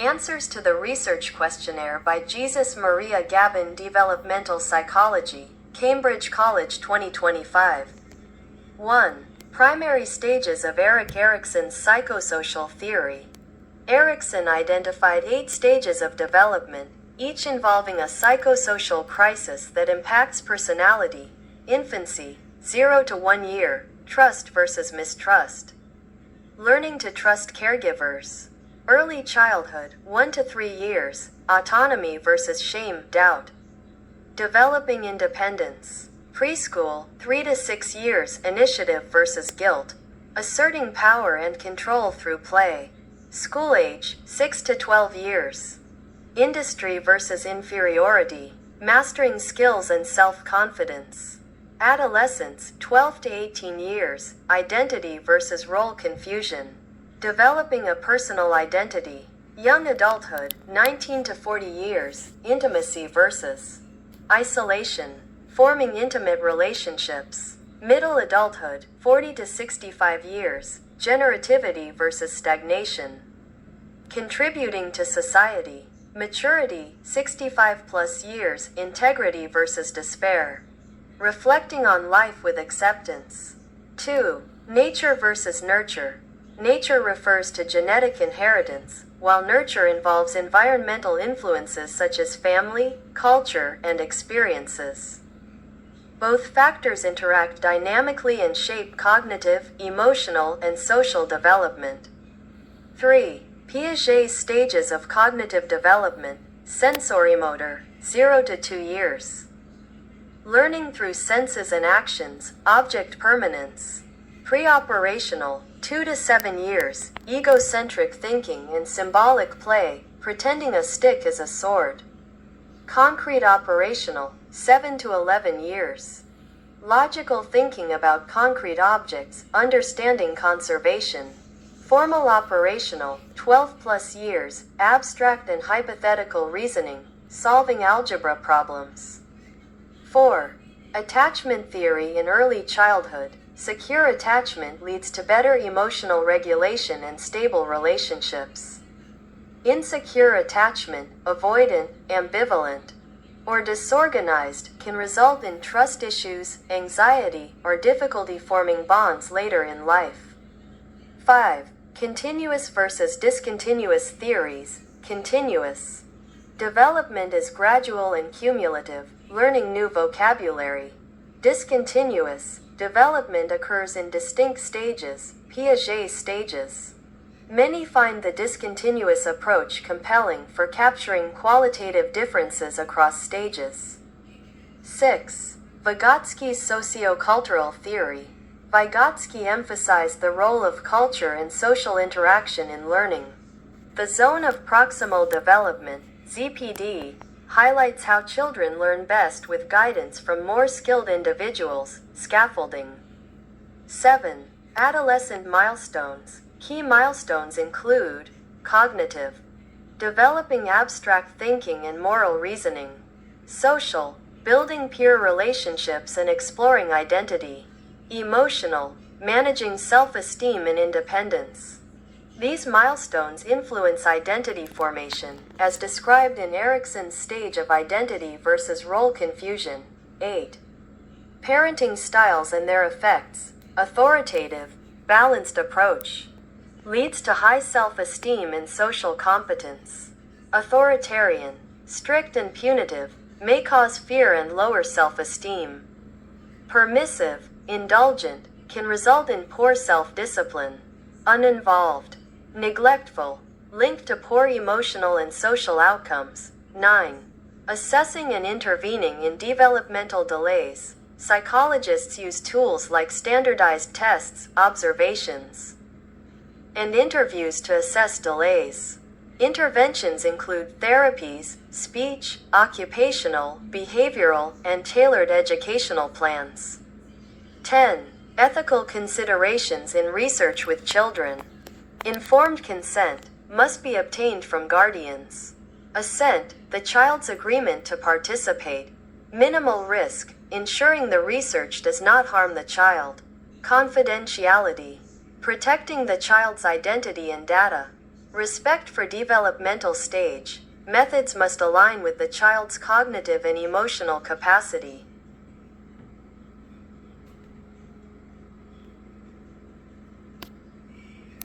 Answers to the Research Questionnaire by Jesus Maria Gavin, Developmental Psychology, Cambridge College 2025. 1. Primary stages of Erik Erikson's psychosocial theory. Erikson identified 8 stages of development, each involving a psychosocial crisis that impacts personality: infancy, 0 to 1 year, trust versus mistrust. Learning to trust caregivers. Early childhood, 1 to 3 years, autonomy versus shame, doubt. Developing independence. Preschool, 3 to 6 years, initiative versus guilt. Asserting power and control through play. School age, 6 to 12 years. Industry versus inferiority. Mastering skills and self-confidence. Adolescence, 12 to 18 years, identity versus role confusion. Developing a personal identity. Young adulthood, 19 to 40 years, intimacy versus isolation. Forming intimate relationships. Middle adulthood, 40 to 65 years, generativity versus stagnation. Contributing to society. Maturity, 65 plus years, integrity versus despair. Reflecting on life with acceptance. 2. Nature versus nurture. Nature refers to genetic inheritance, while nurture involves environmental influences such as family, culture, and experiences. Both factors interact dynamically and shape cognitive, emotional, and social development. 3. Piaget's stages of cognitive development. Sensorimotor, 0 to 2 years. Learning through senses and actions, object permanence. Pre-operational, 2 to 7 years, egocentric thinking and symbolic play, pretending a stick is a sword. Concrete operational, 7 to 11 years. Logical thinking about concrete objects, understanding conservation. Formal operational, 12 plus years, abstract and hypothetical reasoning, solving algebra problems. 4. Attachment theory in early childhood. Secure attachment leads to better emotional regulation and stable relationships. Insecure attachment, avoidant, ambivalent, or disorganized, can result in trust issues, anxiety, or difficulty forming bonds later in life. 5. Continuous versus discontinuous theories. Continuous development is gradual and cumulative, learning new vocabulary. Discontinuous development occurs in distinct stages, Piaget stages. Many find the discontinuous approach compelling for capturing qualitative differences across stages. 6. Vygotsky's sociocultural theory. Vygotsky emphasized the role of culture and social interaction in learning. The zone of proximal development, ZPD, highlights how children learn best with guidance from more skilled individuals, scaffolding. 7. Adolescent milestones. Key milestones include cognitive, developing abstract thinking and moral reasoning. Social, building peer relationships and exploring identity. Emotional, managing self-esteem and independence. These milestones influence identity formation, as described in Erikson's stage of identity versus role confusion. 8. Parenting styles and their effects. Authoritative, balanced approach. Leads to high self-esteem and social competence. Authoritarian, strict and punitive, may cause fear and lower self-esteem. Permissive, indulgent, can result in poor self-discipline. Uninvolved, neglectful, linked to poor emotional and social outcomes. 9. Assessing and intervening in developmental delays. Psychologists use tools like standardized tests, observations, and interviews to assess delays. Interventions include therapies, speech, occupational, behavioral, and tailored educational plans. 10. Ethical considerations in research with children. Informed consent must be obtained from guardians. Assent, the child's agreement to participate. Minimal risk, ensuring the research does not harm the child. Confidentiality, protecting the child's identity and data. Respect for developmental stage. Methods must align with the child's cognitive and emotional capacity.